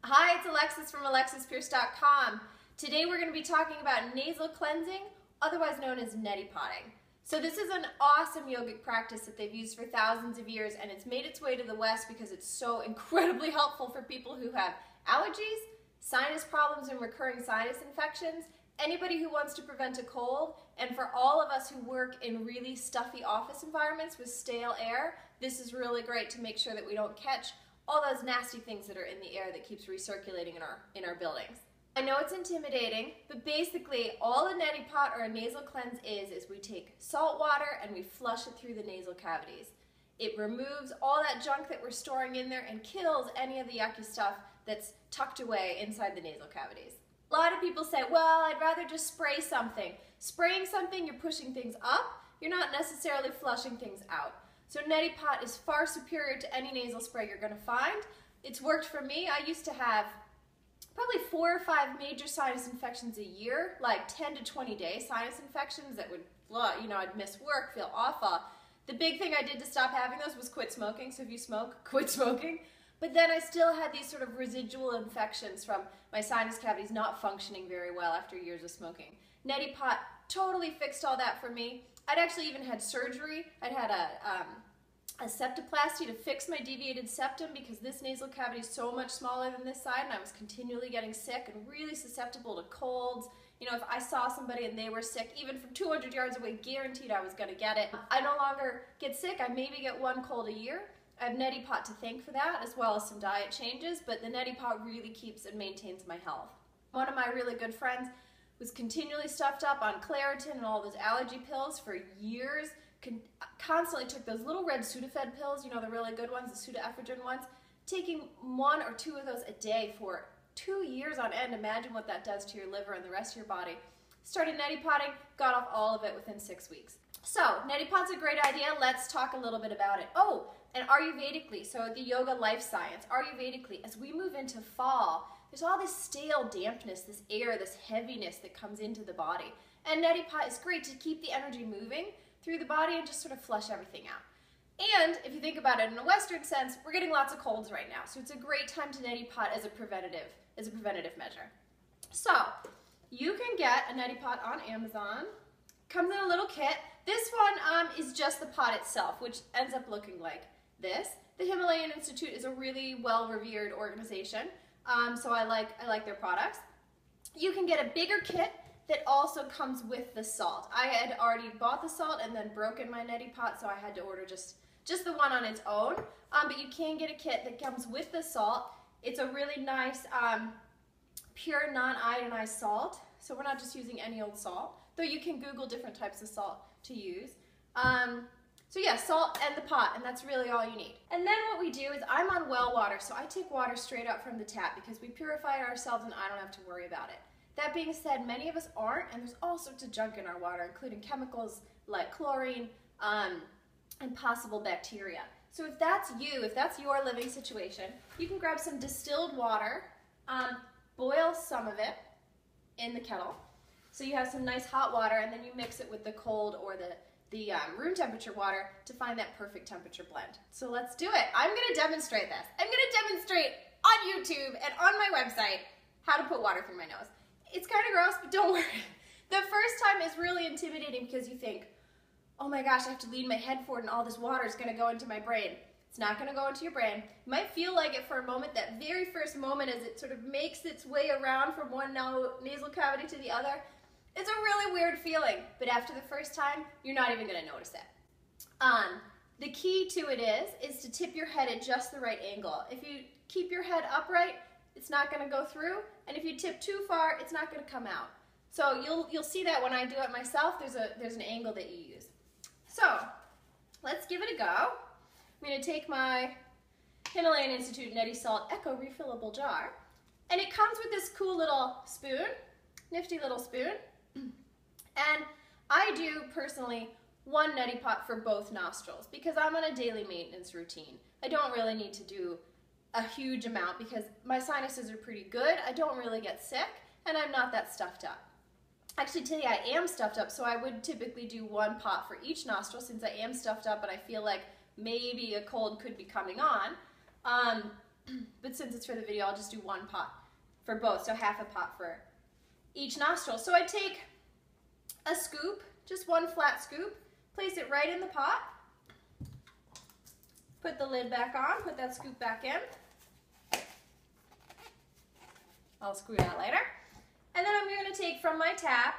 Hi, it's Alexis from AlexisPierce.com. Today we're going to be talking about nasal cleansing, otherwise known as neti potting. So this is an awesome yogic practice that they've used for thousands of years, and it's made its way to the West because it's so incredibly helpful for people who have allergies, sinus problems and recurring sinus infections, anybody who wants to prevent a cold, and for all of us who work in really stuffy office environments with stale air, this is really great to make sure that we don't catch all those nasty things that are in the air that keeps recirculating in our buildings. I know it's intimidating, but basically all a neti pot or a nasal cleanse is we take salt water and we flush it through the nasal cavities. It removes all that junk that we're storing in there and kills any of the yucky stuff that's tucked away inside the nasal cavities. A lot of people say, well, I'd rather just spray something. Spraying something, you're pushing things up, you're not necessarily flushing things out. So Neti Pot is far superior to any nasal spray you're going to find. It's worked for me. I used to have probably 4 or 5 major sinus infections a year, like 10 to 20 day sinus infections that would, I'd miss work, feel awful. The big thing I did to stop having those was quit smoking. So if you smoke, quit smoking. But then I still had these sort of residual infections from my sinus cavities not functioning very well after years of smoking. Neti Pot totally fixed all that for me. I'd actually even had surgery. I'd had a septoplasty to fix my deviated septum because this nasal cavity is so much smaller than this side, and I was continually getting sick and really susceptible to colds. You know, if I saw somebody and they were sick, even from 200 yards away, guaranteed I was going to get it. I no longer get sick. I maybe get 1 cold a year. I have Neti Pot to thank for that, as well as some diet changes, but the Neti Pot really keeps and maintains my health. One of my really good friends was continually stuffed up on Claritin and all those allergy pills for years, constantly took those little red Sudafed pills, you know, the really good ones, the pseudoephedrine ones, taking 1 or 2 of those a day for 2 years on end. Imagine what that does to your liver and the rest of your body. Started neti potting, got off all of it within 6 weeks. So, neti pot's a great idea. Let's talk a little bit about it. Oh, and Ayurvedically, so the yoga life science, Ayurvedically, as we move into fall, there's all this stale dampness, this air, this heaviness that comes into the body. And Neti Pot is great to keep the energy moving through the body and just sort of flush everything out. And if you think about it in a Western sense, we're getting lots of colds right now. So it's a great time to Neti Pot as a preventative measure. So you can get a Neti Pot on Amazon. Comes in a little kit. This one is just the pot itself, which ends up looking like this. The Himalayan Institute is a really well-revered organization. So I like their products. You can get a bigger kit that also comes with the salt. I had already bought the salt and then broken my Neti Pot, so I had to order just the one on its own. But you can get a kit that comes with the salt. It's a really nice pure non-iodinized salt, so we're not just using any old salt, though you can Google different types of salt to use. So yeah, salt and the pot, and that's really all you need. And then what we do is, I'm on well water, so I take water straight up from the tap because we purify it ourselves and I don't have to worry about it. That being said, many of us aren't, and there's all sorts of junk in our water, including chemicals like chlorine and possible bacteria. So if that's you, if that's your living situation, you can grab some distilled water, boil some of it in the kettle. So you have some nice hot water, and then you mix it with the cold or the room temperature water to find that perfect temperature blend. So let's do it. I'm going to demonstrate this. I'm going to demonstrate on YouTube and on my website how to put water through my nose. It's kind of gross, but don't worry. The first time is really intimidating because you think, oh my gosh, I have to lean my head forward and all this water is going to go into my brain. It's not going to go into your brain. You might feel like it for a moment, that very first moment as it sort of makes its way around from one nasal cavity to the other. It's a really weird feeling, but after the first time, you're not even going to notice it. The key to it is to tip your head at just the right angle. If you keep your head upright, it's not going to go through, and if you tip too far, it's not going to come out. So you'll see that when I do it myself, there's an angle that you use. So let's give it a go. I'm going to take my Himalayan Institute Neti Salt Eco refillable jar, and it comes with this cool little spoon, nifty little spoon. And I do personally 1 Neti Pot for both nostrils because I'm on a daily maintenance routine. I don't really need to do a huge amount because my sinuses are pretty good. I don't really get sick, and I'm not that stuffed up. Actually, today I am stuffed up, so I would typically do 1 pot for each nostril since I am stuffed up and I feel like maybe a cold could be coming on. but since it's for the video, I'll just do 1 pot for both, so half a pot for each nostril. So I take a scoop, just 1 flat scoop, place it right in the pot, put the lid back on, put that scoop back in. I'll screw that later. And then I'm going to take from my tap,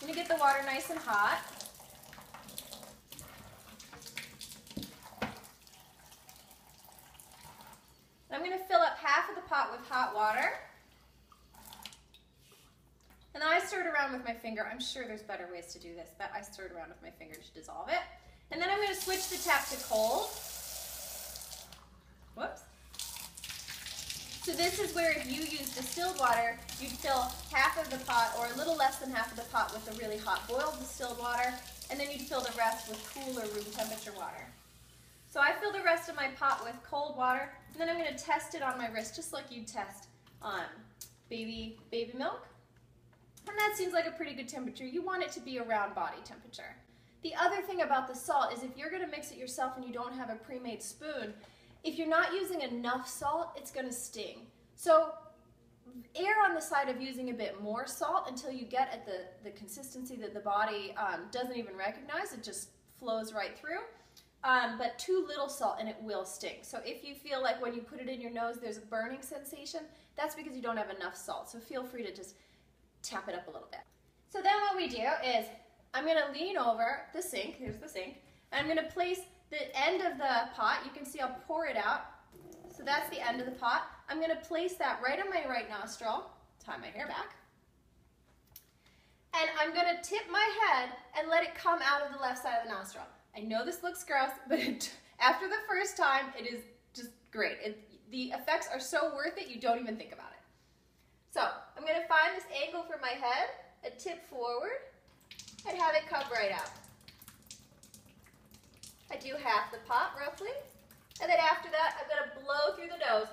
I'm going to get the water nice and hot. I'm going to fill up half of the pot with hot water. And then I stir it around with my finger. I'm sure there's better ways to do this, but I stir it around with my finger to dissolve it. And then I'm going to switch the tap to cold. Whoops. So this is where if you use distilled water, you'd fill half of the pot or a little less than half of the pot with the really hot boiled distilled water, and then you'd fill the rest with cooler room temperature water. So I fill the rest of my pot with cold water, and then I'm going to test it on my wrist, just like you'd test baby milk. And that seems like a pretty good temperature. You want it to be around body temperature. The other thing about the salt is if you're going to mix it yourself and you don't have a pre-made spoon, if you're not using enough salt, it's going to sting. So err on the side of using a bit more salt until you get at the consistency that the body doesn't even recognize. It just flows right through. But too little salt and it will sting. So if you feel like when you put it in your nose there's a burning sensation, that's because you don't have enough salt. So feel free to just tap it up a little bit. So then what we do is I'm going to lean over the sink, here's the sink, and I'm going to place the end of the pot. You can see I'll pour it out. So that's the end of the pot. I'm going to place that right on my right nostril, tie my hair back, and I'm going to tip my head and let it come out of the left side of the nostril. I know this looks gross, but after the first time, it is just great. The effects are so worth it, you don't even think about it. So I'm going to find this angle for my head, a tip forward, and have it come right out. I do half the pot roughly, and then after that I'm going to blow through the nose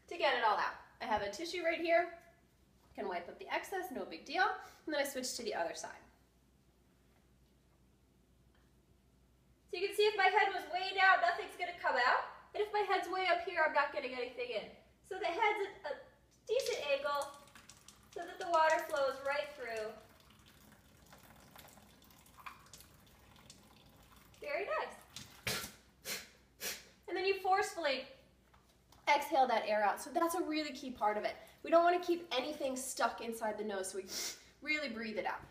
to get it all out. I have a tissue right here, can wipe up the excess, no big deal, and then I switch to the other side. So you can see if my head was way down, nothing's going to come out, and if my head's way up here, I'm not getting anything in. So the head's at a decent angle so that the water flows right through. Very nice. And then you forcefully exhale that air out. So that's a really key part of it. We don't want to keep anything stuck inside the nose, so we really breathe it out.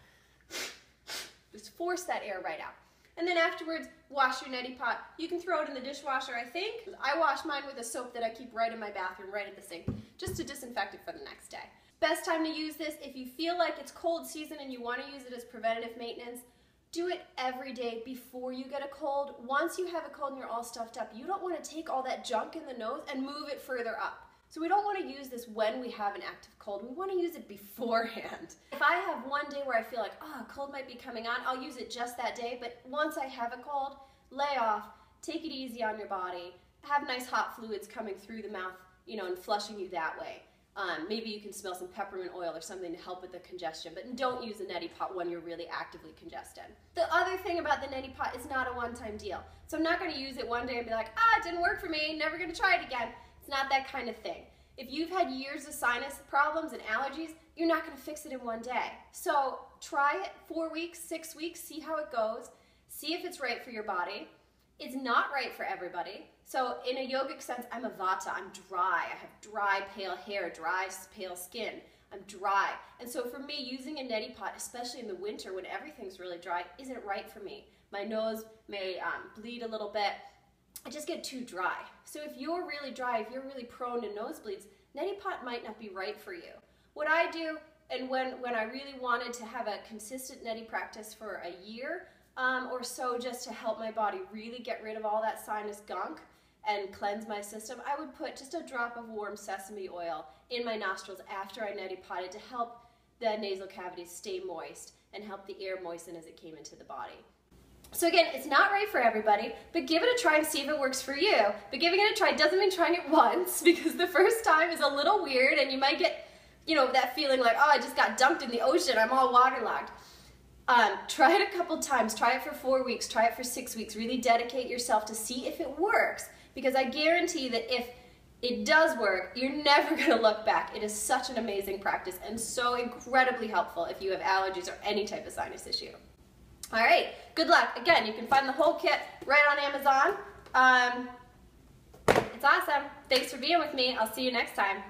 Just force that air right out. And then afterwards, wash your neti pot. You can throw it in the dishwasher, I think. I wash mine with a soap that I keep right in my bathroom, right at the sink, just to disinfect it for the next day. Best time to use this, if you feel like it's cold season and you want to use it as preventative maintenance, do it every day before you get a cold. Once you have a cold and you're all stuffed up, you don't want to take all that junk in the nose and move it further up. So we don't want to use this when we have an active cold. We want to use it beforehand. If I have one day where I feel like, oh, a cold might be coming on, I'll use it just that day. But once I have a cold, lay off, take it easy on your body, have nice hot fluids coming through the mouth, and flushing you that way. Maybe you can smell some peppermint oil or something to help with the congestion, but don't use a neti pot when you're really actively congested. The other thing about the neti pot is not a one-time deal. So I'm not going to use it one day and be like, it didn't work for me, never going to try it again. It's not that kind of thing. If you've had years of sinus problems and allergies, you're not going to fix it in one day. So try it 4 weeks, 6 weeks, see how it goes, see if it's right for your body. It's not right for everybody. So in a yogic sense, I'm a vata, I'm dry. I have dry, pale hair, dry, pale skin. I'm dry. And so for me, using a neti pot, especially in the winter when everything's really dry, isn't right for me. My nose may bleed a little bit. I just get too dry. So if you're really dry, if you're really prone to nosebleeds, neti pot might not be right for you. What I do, and when I really wanted to have a consistent neti practice for a year or so, just to help my body really get rid of all that sinus gunk and cleanse my system, I would put just a drop of warm sesame oil in my nostrils after I neti potted to help the nasal cavities stay moist and help the air moisten as it came into the body. So again, it's not right for everybody, but give it a try and see if it works for you. But giving it a try doesn't mean trying it once, because the first time is a little weird and you might get, that feeling like, oh, I just got dumped in the ocean, I'm all waterlogged. Try it a couple times. Try it for 4 weeks. Try it for 6 weeks. Really dedicate yourself to see if it works, because I guarantee that if it does work, you're never going to look back. It is such an amazing practice and so incredibly helpful if you have allergies or any type of sinus issue. All right, good luck. Again, you can find the whole kit right on Amazon. It's awesome. Thanks for being with me. I'll see you next time.